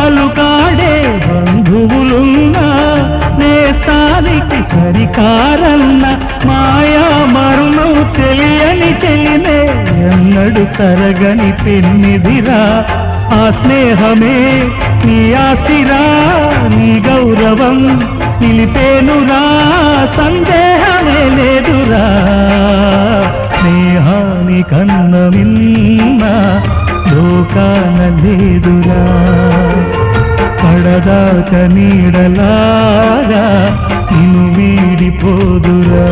పాలు కాడే బంధువులున్నా నేస్తానికి సరికారన్న మాయా మరుణం తెలియని చెలినే ఎన్నడు తరగని పెన్నిదిరా ఆ స్నేహమే నీ ఆస్తిరా నీ గౌరవం నిలిపేనురా సందేహమే లేదురా స్నేహాని కన్న మిన్న లోకాన లేదురా పడదాక నీడలాగా నిన్ను వీడిపోదురా